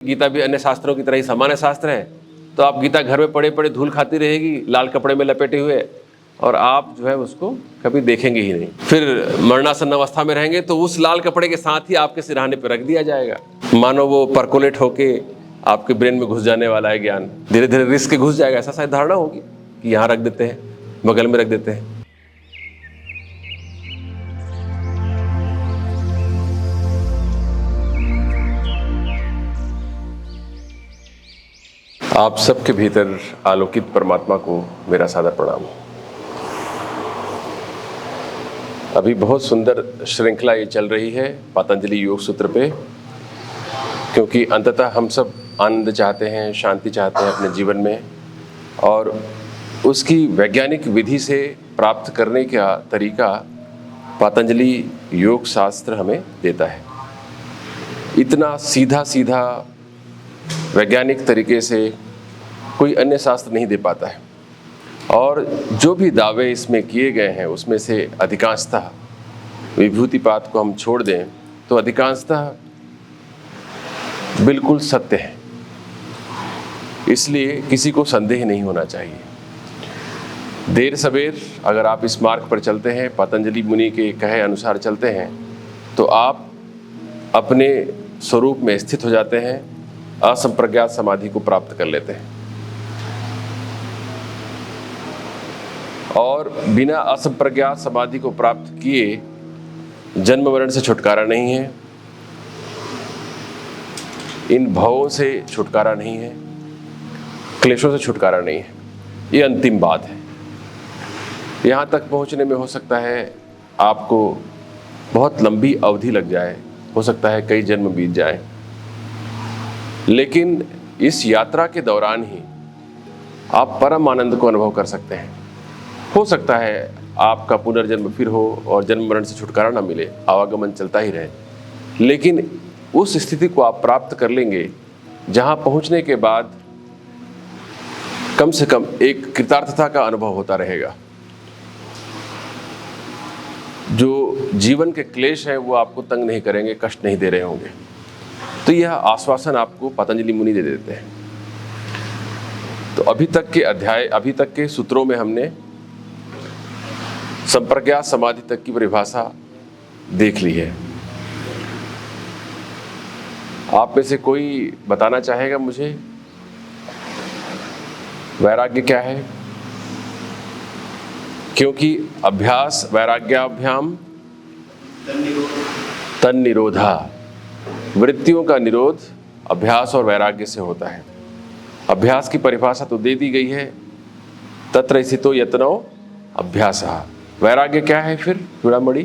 गीता भी अन्य शास्त्रों की तरह ही सामान्य शास्त्र है, तो आप गीता घर में पड़े पड़े धूल खाती रहेगी लाल कपड़े में लपेटे हुए, और आप जो है उसको कभी देखेंगे ही नहीं। फिर मरणासन अवस्था में रहेंगे तो उस लाल कपड़े के साथ ही आपके सिरहाने पर रख दिया जाएगा, मानो वो परकोलेट होके आपके ब्रेन में घुस जाने वाला है ज्ञान, धीरे धीरे रिस्क घुस जाएगा, ऐसा शायद धारणा होगी कि यहाँ रख देते हैं, बगल में रख देते हैं। आप सबके भीतर आलोकित परमात्मा को मेरा सादर प्रणाम। अभी बहुत सुंदर श्रृंखला ये चल रही है पतंजलि योग सूत्र पे, क्योंकि अंततः हम सब आनंद चाहते हैं, शांति चाहते हैं अपने जीवन में, और उसकी वैज्ञानिक विधि से प्राप्त करने का तरीका पतंजलि योग शास्त्र हमें देता है। इतना सीधा सीधा वैज्ञानिक तरीके से कोई अन्य शास्त्र नहीं दे पाता है, और जो भी दावे इसमें किए गए हैं उसमें से अधिकांशतः विभूतिपात को हम छोड़ दें तो अधिकांशतः बिल्कुल सत्य है। इसलिए किसी को संदेह नहीं होना चाहिए। देर सवेर अगर आप इस मार्ग पर चलते हैं, पतंजलि मुनि के कहे अनुसार चलते हैं, तो आप अपने स्वरूप में स्थित हो जाते हैं, असंप्रज्ञात समाधि को प्राप्त कर लेते हैं, और बिना असंप्रज्ञात समाधि को प्राप्त किए जन्म मरण से छुटकारा नहीं है, इन भवों से छुटकारा नहीं है, क्लेशों से छुटकारा नहीं है। ये अंतिम बात है। यहाँ तक पहुँचने में हो सकता है आपको बहुत लंबी अवधि लग जाए, हो सकता है कई जन्म बीत जाए, लेकिन इस यात्रा के दौरान ही आप परम आनंद को अनुभव कर सकते हैं। हो सकता है आपका पुनर्जन्म फिर हो और जन्म मरण से छुटकारा ना मिले, आवागमन चलता ही रहे, लेकिन उस स्थिति को आप प्राप्त कर लेंगे जहां पहुंचने के बाद कम से कम एक कृतार्थता का अनुभव होता रहेगा। जो जीवन के क्लेश हैं वो आपको तंग नहीं करेंगे, कष्ट नहीं दे रहे होंगे। तो यह आश्वासन आपको पतंजलि मुनि दे देते हैं। तो अभी तक के सूत्रों में हमने संप्रज्ञात समाधि तक की परिभाषा देख ली है। आप में से कोई बताना चाहेगा मुझे वैराग्य क्या है? क्योंकि अभ्यास वैराग्याभ्याम तन्निरोधा, वृत्तियों का निरोध अभ्यास और वैराग्य से होता है। अभ्यास की परिभाषा तो दे दी गई है, तत्र स्थितो यत्नो अभ्यासः। वैराग्य क्या है फिर चूड़ामणि?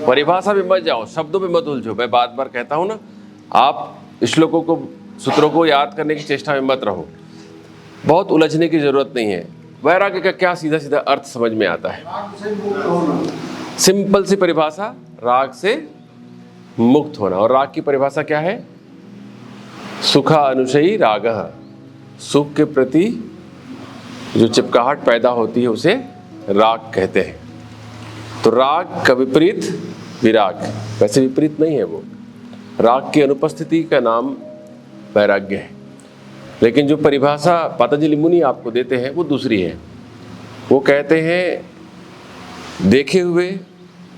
परिभाषा में मत जाओ, शब्दों में मत उलझो। मैं बार बार कहता हूं ना, आप श्लोकों को, सूत्रों को याद करने की चेष्टा में मत रहो, बहुत उलझने की जरूरत नहीं है। वैराग्य का क्या सीधा सीधा अर्थ समझ में आता है, सिंपल सी परिभाषा, राग से मुक्त होना। और राग की परिभाषा क्या है? सुखा अनुशयी रागः, सुख के प्रति जो चिपकाहट पैदा होती है उसे राग कहते हैं। तो राग का विपरीत विराग, वैसे विपरीत नहीं है वो, राग की अनुपस्थिति का नाम वैराग्य है। लेकिन जो परिभाषा पतंजलि मुनि आपको देते हैं वो दूसरी है। वो कहते हैं देखे हुए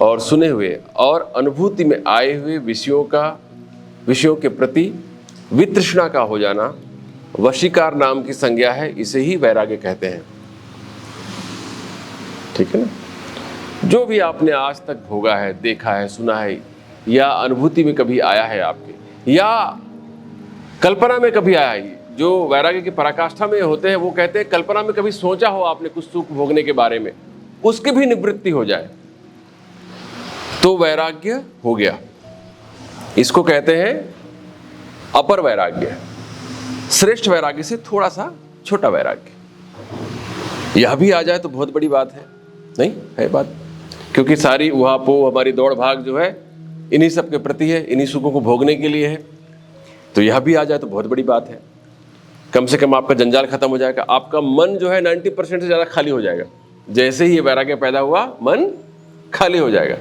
और सुने हुए और अनुभूति में आए हुए विषयों के प्रति वितृष्णा का हो जाना वशीकार नाम की संज्ञा है, इसे ही वैराग्य कहते हैं। ठीक है ना? जो भी आपने आज तक भोगा है, देखा है, सुना है, या अनुभूति में कभी आया है आपके, या कल्पना में कभी आया है, जो वैराग्य की पराकाष्ठा में होते हैं, वो कहते हैं कल्पना में कभी सोचा हो आपने कुछ सुख भोगने के बारे में, उसकी भी निवृत्ति हो जाए तो वैराग्य हो गया। इसको कहते हैं अपर वैराग्य, श्रेष्ठ वैराग्य से थोड़ा सा छोटा वैराग्य। यह भी आ जाए तो बहुत बड़ी बात है, नहीं है बात? क्योंकि सारी उहापोह, हमारी दौड़ भाग जो है इन्हीं सब के प्रति है, इन्हीं सुखों को भोगने के लिए है। तो यह भी आ जाए तो बहुत बड़ी बात है। कम से कम आपका जंजाल खत्म हो जाएगा, आपका मन जो है 90% से ज़्यादा खाली हो जाएगा। जैसे ही ये वैराग्य पैदा हुआ, मन खाली हो जाएगा।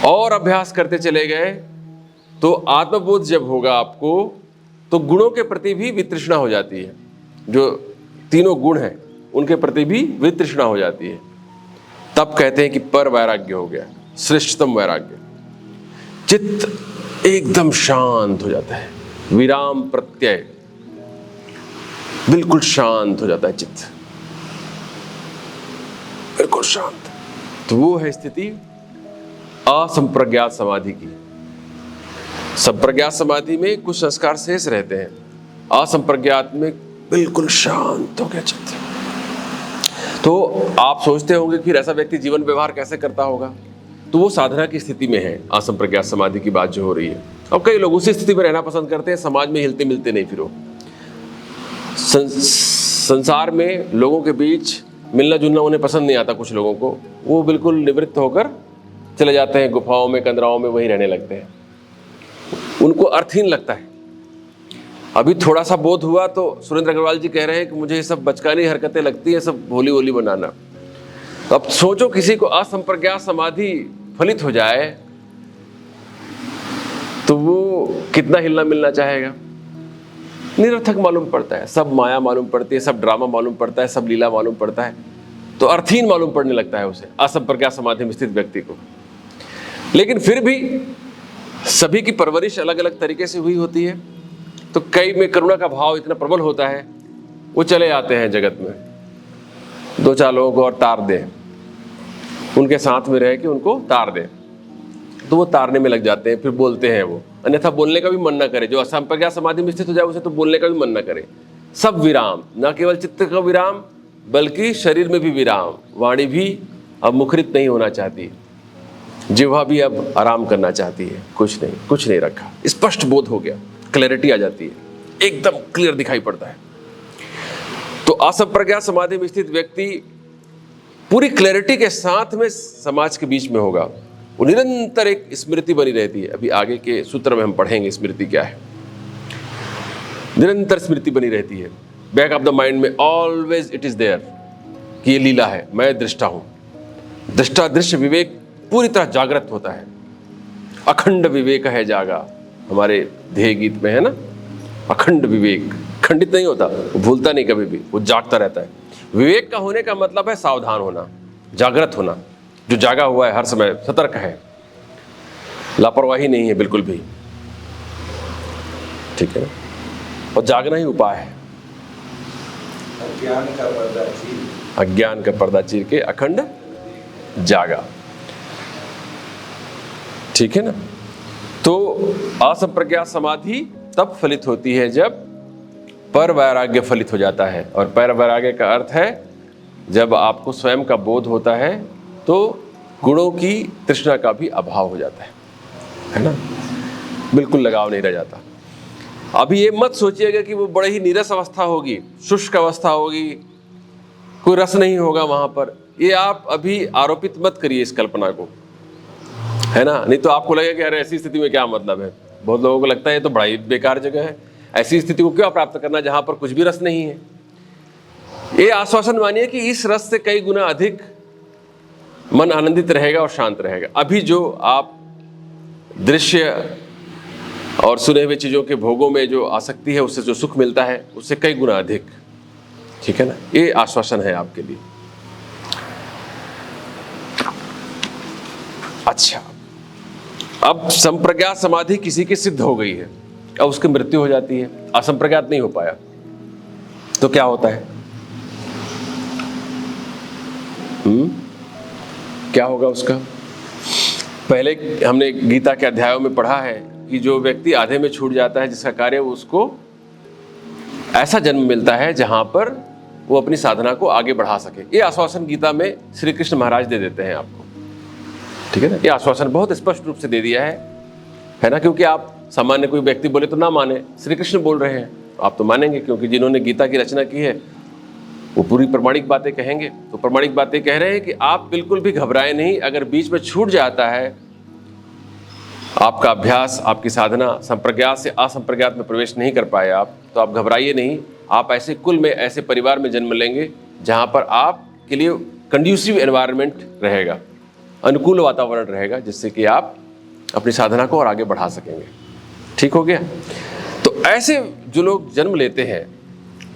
और अभ्यास करते चले गए तो आत्मबोध जब होगा आपको, तो गुणों के प्रति भी वितृष्णा हो जाती है। जो तीनों गुण हैं उनके प्रति भी वितृष्णा हो जाती है। तब कहते हैं कि पर वैराग्य हो गया, श्रेष्ठतम वैराग्य। चित्त एकदम शांत हो जाता है, विराम प्रत्यय, बिल्कुल शांत हो जाता है चित्त, बिल्कुल शांत। तो वो है स्थिति असंप्रज्ञात समाधि की। संप्रज्ञात समाधि में कुछ संस्कार शेष रहते हैं, असंप्रज्ञात में बिल्कुल शांत हो गया चित्त। तो आप सोचते होंगे कि ऐसा व्यक्ति जीवन व्यवहार कैसे करता होगा, तो वो साधना की स्थिति में है। असंप्रज्ञात समाधि की बात जो हो रही है, अब कई लोग उसी स्थिति में रहना पसंद करते हैं, समाज में हिलते मिलते नहीं। फिर वो संसार में लोगों के बीच मिलना जुलना उन्हें पसंद नहीं आता। कुछ लोगों को वो बिल्कुल निवृत्त होकर चले जाते हैं, गुफाओं में, कंदराओं में वहीं रहने लगते हैं। उनको अर्थहीन लगता है। अभी थोड़ा सा बोध हुआ तो सुरेंद्र अग्रवाल जी कह रहे हैं कि मुझे ये सब बचकानी हरकतें लगती है, सब होली होली बनाना। तो अब सोचो किसी को असंप्रज्ञात समाधि फलित हो जाए तो वो कितना हिलना मिलना चाहेगा। निरर्थक मालूम पड़ता है, सब माया मालूम पड़ती है, सब ड्रामा मालूम पड़ता है, सब लीला मालूम पड़ता है। तो अर्थहीन मालूम पड़ने लगता है उसे, असंप्रज्ञात समाधि में स्थित व्यक्ति को। लेकिन फिर भी सभी की परवरिश अलग अलग तरीके से हुई होती है। तो कई में करुणा का भाव इतना प्रबल होता है, वो चले आते हैं जगत में, दो चार लोगों को और तार दें, उनके साथ में रह के उनको तार दें। तो वो तारने में लग जाते हैं, फिर बोलते हैं वो, अन्यथा बोलने का भी मन ना करे। जो असंप्रज्ञात समाधि में स्थित हो जाए उसे तो बोलने का भी मन ना करे। सब विराम, न केवल चित्त का विराम बल्कि शरीर में भी विराम। वाणी भी अब मुखरित नहीं होना चाहती, जिह्वा भी अब आराम करना चाहती है। कुछ नहीं रखा, स्पष्ट बोध हो गया, क्लैरिटी आ जाती है, एकदम क्लियर दिखाई पड़ता है। तो असंप्रज्ञात समाधि में स्थित व्यक्ति पूरी क्लैरिटी के साथ में समाज के बीच में होगा। वो निरंतर एक स्मृति बनी रहती है। अभी आगे के सूत्र में हम पढ़ेंगे स्मृति क्या है। निरंतर स्मृति बनी रहती है, बैक ऑफ द माइंड में ऑलवेज इट इज देयर कि ये लीला है, मैं दृष्टा हूं। दृष्टा दृश्य विवेक पूरी तरह जागृत होता है। अखंड विवेक है जागा, हमारे ध्येय गीत में है ना, अखंड विवेक। खंडित नहीं होता, वो भूलता नहीं कभी भी, वो जागता रहता है। विवेक का होने का मतलब है सावधान होना, जागृत होना। जो जागा हुआ है हर समय सतर्क है, लापरवाही नहीं है बिल्कुल भी, ठीक है। और जागना ही उपाय है। अज्ञान का पर्दा चीर के अखंड जागा, ठीक है ना। तो असंप्रज्ञात समाधि तब फलित होती है जब पर वैराग्य फलित हो जाता है। और पर वैराग्य का अर्थ है जब आपको स्वयं का बोध होता है तो गुणों की तृष्णा का भी अभाव हो जाता है ना, बिल्कुल लगाव नहीं रह जाता। अभी ये मत सोचिएगा कि वो बड़ी ही नीरस अवस्था होगी, शुष्क अवस्था होगी, कोई रस नहीं होगा वहां पर। ये आप अभी आरोपित मत करिए इस कल्पना को, है ना। नहीं तो आपको लगेगा कि अरे ऐसी स्थिति में क्या मतलब है। बहुत लोगों को लगता है ये तो बड़ा ही बेकार जगह है, ऐसी स्थिति को क्यों प्राप्त करना जहां पर कुछ भी रस नहीं है। ये आश्वासन मानिए कि इस रस से कई गुना अधिक मन आनंदित रहेगा और शांत रहेगा। अभी जो आप दृश्य और सुने हुए चीजों के भोगों में जो आसक्ति है, उससे जो सुख मिलता है उससे कई गुना अधिक, ठीक है ना। ये आश्वासन है आपके लिए। अच्छा, अब संप्रज्ञात समाधि किसी की सिद्ध हो गई है, अब उसकी मृत्यु हो जाती है, असंप्रज्ञात नहीं हो पाया, तो क्या होता है? क्या होगा उसका? पहले हमने गीता के अध्यायों में पढ़ा है कि जो व्यक्ति आधे में छूट जाता है जिसका कार्य, उसको ऐसा जन्म मिलता है जहां पर वो अपनी साधना को आगे बढ़ा सके। ये आश्वासन गीता में श्री कृष्ण महाराज दे देते हैं आपको, ठीक है ना। ये आश्वासन बहुत स्पष्ट रूप से दे दिया है ना। क्योंकि आप सामान्य कोई व्यक्ति बोले तो ना माने, श्री कृष्ण बोल रहे हैं आप तो मानेंगे, क्योंकि जिन्होंने गीता की रचना की है वो पूरी प्रमाणिक बातें कहेंगे। तो प्रमाणिक बातें कह रहे हैं कि आप बिल्कुल भी घबराए नहीं। अगर बीच में छूट जाता है आपका अभ्यास, आपकी साधना, संप्रज्ञात से असंप्रज्ञात में प्रवेश नहीं कर पाए आप, तो आप घबराइए नहीं। आप ऐसे कुल में, ऐसे परिवार में जन्म लेंगे जहां पर आपके लिए कंड्यूसिव एनवायरनमेंट रहेगा, अनुकूल वातावरण रहेगा, जिससे कि आप अपनी साधना को और आगे बढ़ा सकेंगे। ठीक हो गया। तो ऐसे जो लोग जन्म लेते हैं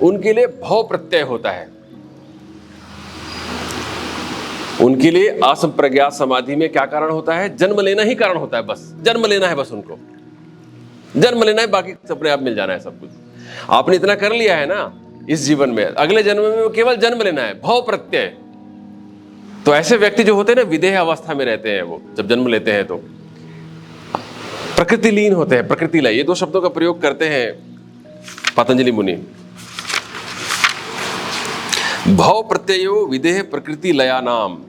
उनके लिए भव प्रत्यय होता है। उनके लिए असंप्रज्ञात समाधि में क्या कारण होता है? जन्म लेना ही कारण होता है। बस जन्म लेना है, बस उनको जन्म लेना है, बाकी अपने आप मिल जाना है सब कुछ। आपने इतना कर लिया है ना इस जीवन में, अगले जन्म में केवल जन्म लेना है, भव प्रत्यय। तो ऐसे व्यक्ति जो होते हैं ना विदेह अवस्था में रहते हैं, वो जब जन्म लेते हैं तो प्रकृति लीन होते हैं, प्रकृति लय, ये दो शब्दों का प्रयोग करते हैं पतंजलि मुनि। भव प्रत्ययो विदेह प्रकृति लया नाम।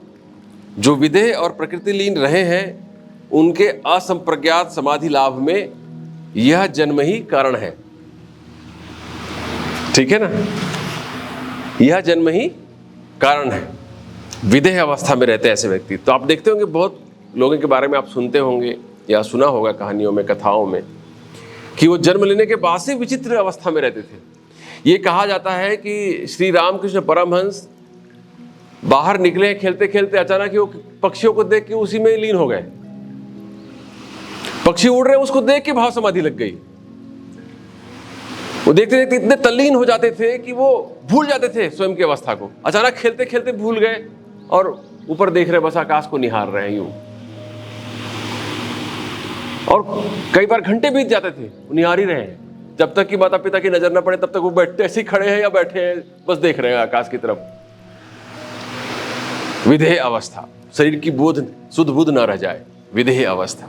जो विदेह और प्रकृति लीन रहे हैं उनके असंप्रज्ञात समाधि लाभ में यह जन्म ही कारण है। ठीक है ना, यह जन्म ही कारण है। विदेह अवस्था में रहते हैं ऐसे व्यक्ति। तो आप देखते होंगे बहुत लोगों के बारे में आप सुनते होंगे या सुना होगा कहानियों में, कथाओं में, कि वो जन्म लेने के बाद से विचित्र अवस्था में रहते थे। ये कहा जाता है कि श्री रामकृष्ण परमहंस बाहर निकले खेलते खेलते, अचानक ही वो पक्षियों को देख के उसी में लीन हो गए। पक्षी उड़ रहे हैं, उसको देख के भाव समाधि लग गई। वो देखते देखते इतने तल्लीन हो जाते थे कि वो भूल जाते थे स्वयं की अवस्था को। अचानक खेलते खेलते भूल गए और ऊपर देख रहे, बस आकाश को निहार रहे हैं यूं। और कई बार घंटे बीत जाते थे, निहार ही रहे हैं, जब तक कि माता पिता की नजर न पड़े, तब तक वो बैठे ऐसे खड़े हैं या बैठे हैं, बस देख रहे हैं आकाश की तरफ। विदेह अवस्था, शरीर की बोध, शुद्ध बुद्ध न रह जाए, विदेह अवस्था।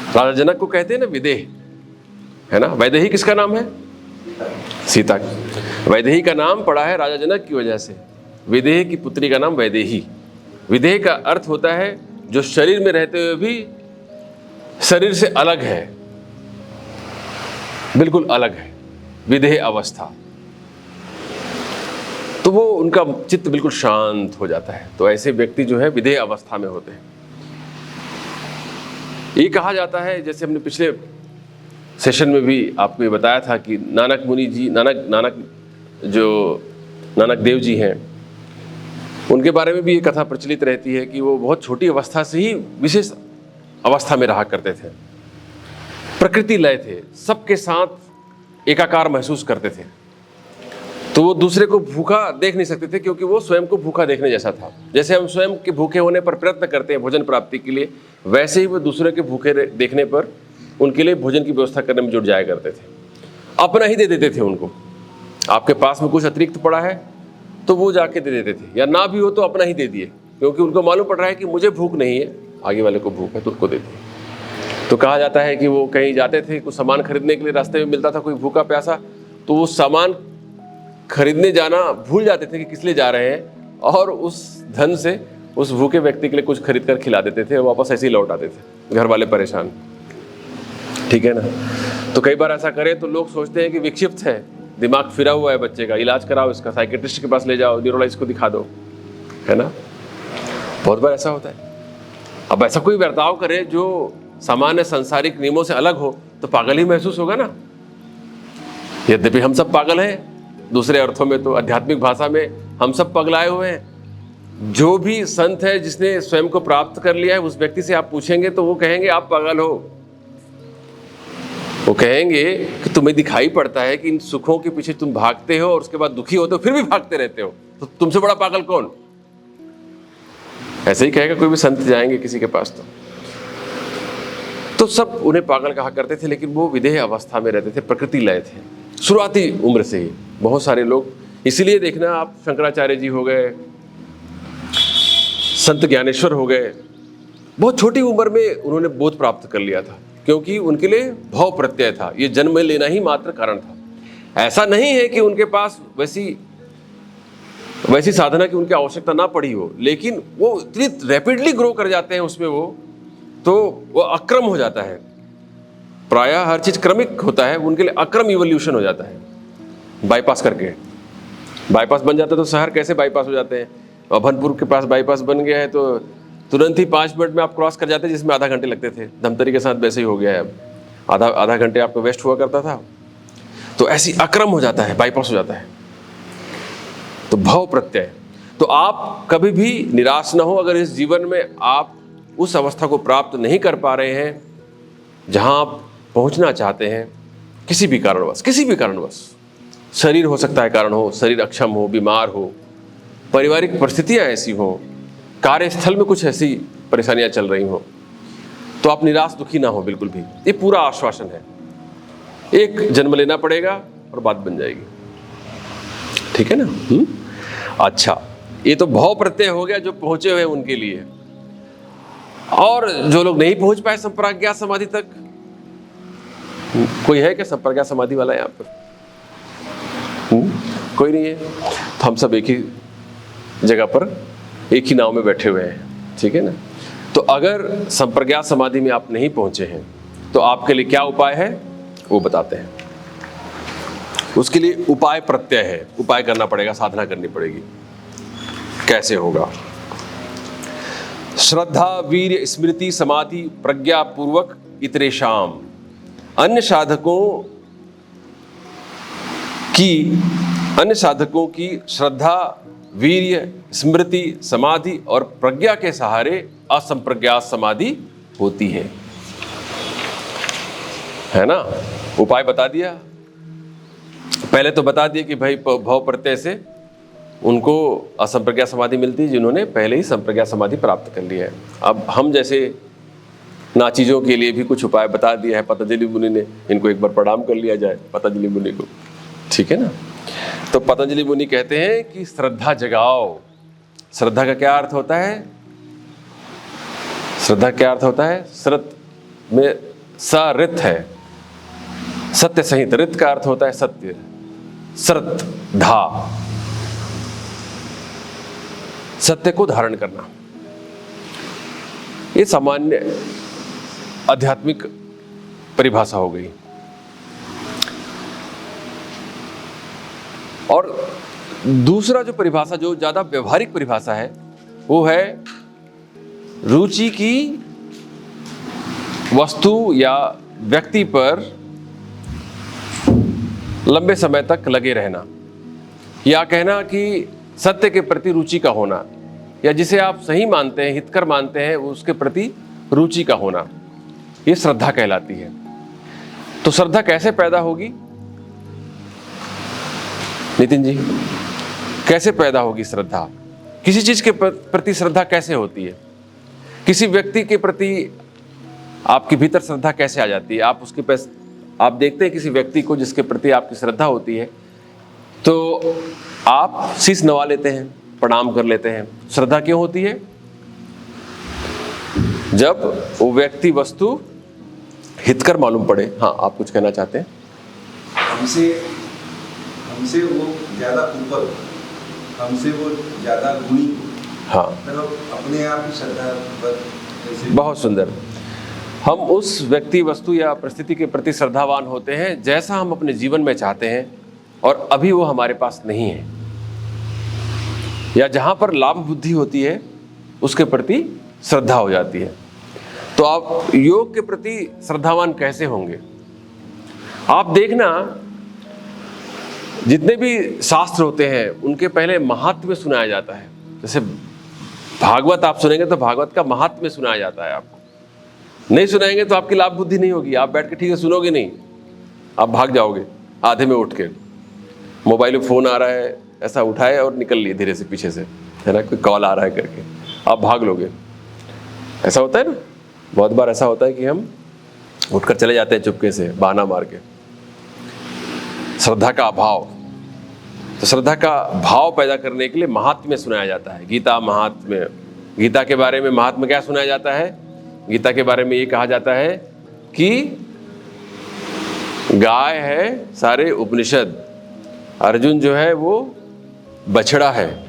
राजा जनक को कहते हैं ना विदेह, है ना। वैदेही किसका नाम है? सीता। वैदेही का नाम पड़ा है राजा जनक की वजह से। विदेह की पुत्री का नाम वैदेही। विदेह का अर्थ होता है जो शरीर में रहते हुए भी शरीर से अलग है, बिल्कुल अलग है, विदेह अवस्था। तो वो उनका चित्त बिल्कुल शांत हो जाता है। तो ऐसे व्यक्ति जो है विदेह अवस्था में होते हैं। ये कहा जाता है, जैसे हमने पिछले सेशन में भी आपको ये बताया था कि नानक मुनि जी, नानक देव जी हैं, उनके बारे में भी ये कथा प्रचलित रहती है कि वो बहुत छोटी अवस्था से ही विशेष अवस्था में रहा करते थे। प्रकृति लय थे, सबके साथ एकाकार महसूस करते थे। तो वो दूसरे को भूखा देख नहीं सकते थे, क्योंकि वो स्वयं को भूखा देखने जैसा था। जैसे हम स्वयं के भूखे होने पर प्रयत्न करते हैं भोजन प्राप्ति के लिए, वैसे ही वो दूसरे के भूखे देखने पर उनके लिए भोजन की व्यवस्था करने में जुट जाया करते थे। अपना ही दे देते थे उनको। आपके पास में कुछ अतिरिक्त पड़ा है तो वो जाके दे देते थे, या ना भी हो तो अपना ही दे दिए, क्योंकि उनको मालूम पड़ रहा है कि मुझे भूख नहीं है, आगे वाले को भूख है तो उसको दे दिए। तो कहा जाता है कि वो कहीं जाते थे, कुछ सामान खरीदने के लिए, रास्ते में मिलता था कोई भूखा प्यासा, तो वो सामान खरीदने जाना भूल जाते थे कि किस लिए जा रहे हैं, और उस धन से उस भूखे व्यक्ति के लिए कुछ खरीद कर खिला देते थे, वापस ऐसे ही लौट आते थे, घर वाले परेशान। ठीक है ना। तो कई बार ऐसा करें तो लोग सोचते हैं कि विक्षिप्त है, दिमाग फिरा हुआ है बच्चे का, इलाज कराओ इसका, साइकेट्रिस्ट के पास ले जाओ, न्यूरोलॉजिस्ट को दिखा दो, है ना। बहुत बार ऐसा होता है। अब ऐसा कोई बर्ताव करे जो सामान्य सांसारिक नियमों से अलग हो तो पागल ही महसूस होगा ना। यद्यपि हम सब पागल हैं, दूसरे अर्थों में तो आध्यात्मिक भाषा में हम सब पगलाए हुए हैं। जो भी संत है जिसने स्वयं को प्राप्त कर लिया है, उस व्यक्ति से आप पूछेंगे तो वो कहेंगे आप पागल हो। वो कहेंगे कि तुम्हें दिखाई पड़ता है कि इन सुखों के पीछे तुम भागते हो और उसके बाद दुखी होते हो, फिर भी भागते रहते हो, तो तुमसे बड़ा पागल कौन। ऐसे ही कहेगा कोई भी संत जाएंगे किसी के पास तो सब उन्हें पागल कहा करते थे। लेकिन वो विदेह अवस्था में रहते थे, प्रकृति लय थे शुरुआती उम्र से ही। बहुत सारे लोग, इसीलिए देखना आप शंकराचार्य जी हो गए, संत ज्ञानेश्वर हो गए, बहुत छोटी उम्र में उन्होंने बोध प्राप्त कर लिया था, क्योंकि उनके लिए भव प्रत्यय था। ये जन्म लेना ही मात्र कारण था। ऐसा नहीं है कि उनके पास वैसी साधना की उनकी आवश्यकता ना पड़ी हो, लेकिन वो इतनी रैपिडली ग्रो कर जाते हैं उसमें, वो अक्रम हो जाता है। प्रायः हर चीज क्रमिक होता है, उनके लिए अक्रम इवोल्यूशन हो जाता है। बाईपास करके बाईपास बन जाता है, तो शहर कैसे बाईपास हो जाते हैं। अभनपुर के पास बाईपास बन गया है तो तुरंत ही 5 मिनट में आप क्रॉस कर जाते हैं, जिसमें आधा घंटे लगते थे। धमतरी के साथ वैसे ही हो गया है, अब आधा घंटे आपको वेस्ट हुआ करता था। तो ऐसी अक्रम हो जाता है, बाईपास हो जाता है। तो भव प्रत्यय, तो आप कभी भी निराश ना हो अगर इस जीवन में आप उस अवस्था को प्राप्त नहीं कर पा रहे हैं जहां आप पहुंचना चाहते हैं, किसी भी कारणवश। शरीर हो सकता है कारण हो, शरीर अक्षम हो, बीमार हो, पारिवारिक परिस्थितियां ऐसी हो, कार्यस्थल में कुछ ऐसी परेशानियां चल रही हो, तो आप निराश दुखी ना हो बिल्कुल भी। ये पूरा आश्वासन है। एक जन्म लेना पड़ेगा और बात बन जाएगी। ठीक है ना? अच्छा, ये तो भाव प्रत्यय हो गया जो पहुंचे हुए उनके लिए। और जो लोग नहीं पहुंच पाए संप्रज्ञात समाधि तक, कोई है क्या संप्रज्ञात समाधि वाला यहाँ पर? कोई नहीं है। तो हम सब एक ही जगह पर, एक ही नाव में बैठे हुए हैं। ठीक है ना? तो अगर संप्रज्ञात समाधि में आप नहीं पहुंचे हैं तो आपके लिए क्या उपाय है वो बताते हैं। उसके लिए उपाय प्रत्यय है, उपाय करना पड़ेगा, साधना करनी पड़ेगी। कैसे होगा? श्रद्धा वीर्य स्मृति समाधि प्रज्ञा पूर्वक इतरेशाम। अन्य साधकों की श्रद्धा वीर्य स्मृति समाधि और प्रज्ञा के सहारे असंप्रज्ञात समाधि होती है ना? उपाय बता दिया। पहले तो बता दिया कि भाई भाव प्रत्यय से उनको असंप्रज्ञात समाधि मिलती है जिन्होंने पहले ही संप्रज्ञात समाधि प्राप्त कर लिया है। अब हम जैसे नाचीजों के लिए भी कुछ उपाय बता दिया है पतंजलि मुनि ने। इनको एक बार प्रणाम कर लिया जाए पतंजलि मुनि को। ठीक है ना? तो पतंजलि मुनि कहते हैं कि श्रद्धा जगाओ। श्रद्धा का क्या अर्थ होता है? श्रद्धा क्या अर्थ होता है? श्रद्ध में सरित है, सत्य सहित। रित का अर्थ होता है सत्य। श्रद्धा, सत्य को धारण करना। ये सामान्य आध्यात्मिक परिभाषा हो गई। और दूसरा जो परिभाषा, जो ज्यादा व्यवहारिक परिभाषा है, वो है रुचि की वस्तु या व्यक्ति पर लंबे समय तक लगे रहना, या कहना कि सत्य के प्रति रुचि का होना, या जिसे आप सही मानते हैं, हितकर मानते हैं, उसके प्रति रुचि का होना, ये श्रद्धा कहलाती है। तो श्रद्धा कैसे पैदा होगी नितिन जी? कैसे पैदा होगी श्रद्धा? किसी चीज के प्रति श्रद्धा कैसे होती है? किसी व्यक्ति के प्रति आपके भीतर श्रद्धा कैसे आ जाती है? आप देखते हैं किसी व्यक्ति को जिसके प्रति आपकी श्रद्धा होती है तो आप शीश नवा लेते हैं, प्रणाम कर लेते हैं। श्रद्धा क्यों होती है? जब वो व्यक्ति वस्तु हितकर मालूम पड़े। हाँ, आप कुछ कहना चाहते हैं? हमसे वो ज्यादा ऊपर, हमसे वो ज्यादा गुणी। हाँ, तो अपने आप ही श्रद्धा पर। बहुत सुंदर। हम उस व्यक्ति वस्तु या परिस्थिति के प्रति श्रद्धावान होते हैं जैसा हम अपने जीवन में चाहते हैं और अभी वो हमारे पास नहीं है, या जहां पर लाभ बुद्धि होती है उसके प्रति श्रद्धा हो जाती है। तो आप योग के प्रति श्रद्धावान कैसे होंगे? आप देखना, जितने भी शास्त्र होते हैं उनके पहले महात्म्य सुनाया जाता है। जैसे भागवत आप सुनेंगे तो भागवत का महात्म्य सुनाया जाता है। आपको नहीं सुनाएंगे तो आपकी लाभ बुद्धि नहीं होगी। आप बैठ के ठीक से सुनोगे नहीं, आप भाग जाओगे आधे में उठ के। मोबाइल में फोन आ रहा है, ऐसा उठाए और निकल लिए धीरे से पीछे से, है ना, कोई कॉल आ रहा है करके आप भाग लोगे। ऐसा होता है ना, बहुत बार ऐसा होता है कि हम उठकर चले जाते हैं चुपके से, बहाना मार के। श्रद्धा का अभाव। तो श्रद्धा का भाव पैदा करने के लिए महात्म्य सुनाया जाता है। गीता महात्म्य, गीता के बारे में महात्म्य क्या सुनाया जाता है? गीता के बारे में ये कहा जाता है कि गाय है सारे उपनिषद, अर्जुन जो है वो बछड़ा है,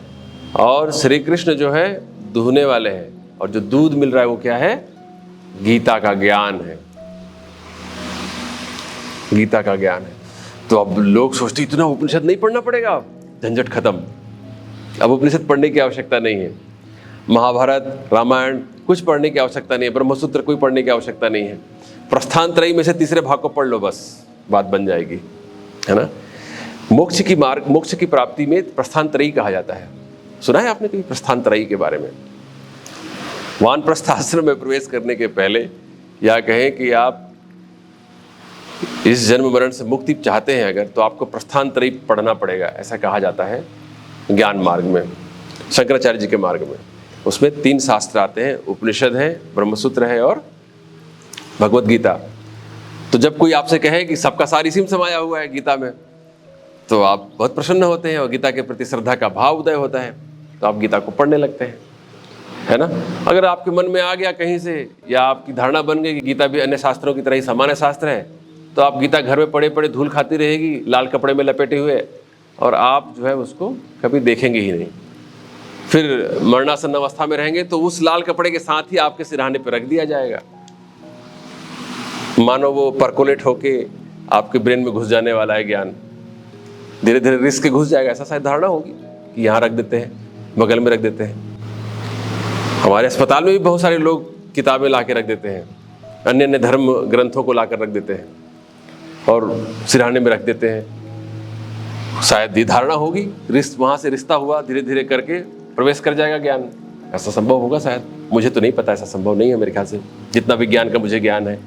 और श्री कृष्ण जो है दूहने वाले हैं, और जो दूध मिल रहा है वो क्या है? गीता का ज्ञान है। गीता का ज्ञान है। तो अब लोग सोचते इतना उपनिषद नहीं पढ़ना पड़ेगा, अब झंझट खत्म, अब उपनिषद पढ़ने की आवश्यकता नहीं है, महाभारत रामायण कुछ पढ़ने की आवश्यकता नहीं है, ब्रह्मसूत्र कोई पढ़ने की आवश्यकता नहीं है, प्रस्थान त्रयी में से तीसरे भाग को पढ़ लो, बस बात बन जाएगी, है ना। मोक्ष की प्राप्ति में प्रस्थान त्रयी कहा जाता है। सुना है आपने कभी प्रस्थानत्रयी के बारे में? वानप्रस्थ आश्रम में प्रवेश करने के पहले, या कहें कि आप इस जन्म मरण से मुक्ति चाहते हैं अगर, तो आपको प्रस्थानत्रयी पढ़ना पड़ेगा, ऐसा कहा जाता है ज्ञान मार्ग में, शंकराचार्य जी के मार्ग में। उसमें 3 शास्त्र आते हैं, उपनिषद है, ब्रह्मसूत्र है और भगवत गीता। तो जब कोई आपसे कहे कि सबका सार इसी में समाया हुआ है गीता में, तो आप बहुत प्रसन्न होते हैं और गीता के प्रति श्रद्धा का भाव उदय होता है, तो आप गीता को पढ़ने लगते हैं, है ना। अगर आपके मन में आ गया कहीं से, या आपकी धारणा बन गई कि गीता भी अन्य शास्त्रों की तरह ही सामान्य शास्त्र है, तो आप गीता घर में पड़े पड़े धूल खाती रहेगी लाल कपड़े में लपेटे हुए, और आप जो है उसको कभी देखेंगे ही नहीं। फिर मरणासन अवस्था में रहेंगे तो उस लाल कपड़े के साथ ही आपके सिरहाने पर रख दिया जाएगा, मानो वो परकोलेट होके आपके ब्रेन में घुस जाने वाला है ज्ञान, धीरे धीरे रिस्क घुस जाएगा, ऐसा शायद धारणा होगी कि यहाँ रख देते हैं, बगल में रख देते हैं। हमारे अस्पताल में भी बहुत सारे लोग किताबें ला के रख देते हैं, अन्य अन्य धर्म ग्रंथों को ला कर रख देते हैं और सिरहाने में रख देते हैं। शायद ये धारणा होगी, वहाँ से रिश्ता हुआ, धीरे धीरे करके प्रवेश कर जाएगा ज्ञान। ऐसा संभव होगा शायद, मुझे तो नहीं पता, ऐसा संभव नहीं है मेरे ख्याल से, जितना विज्ञान का मुझे ज्ञान है।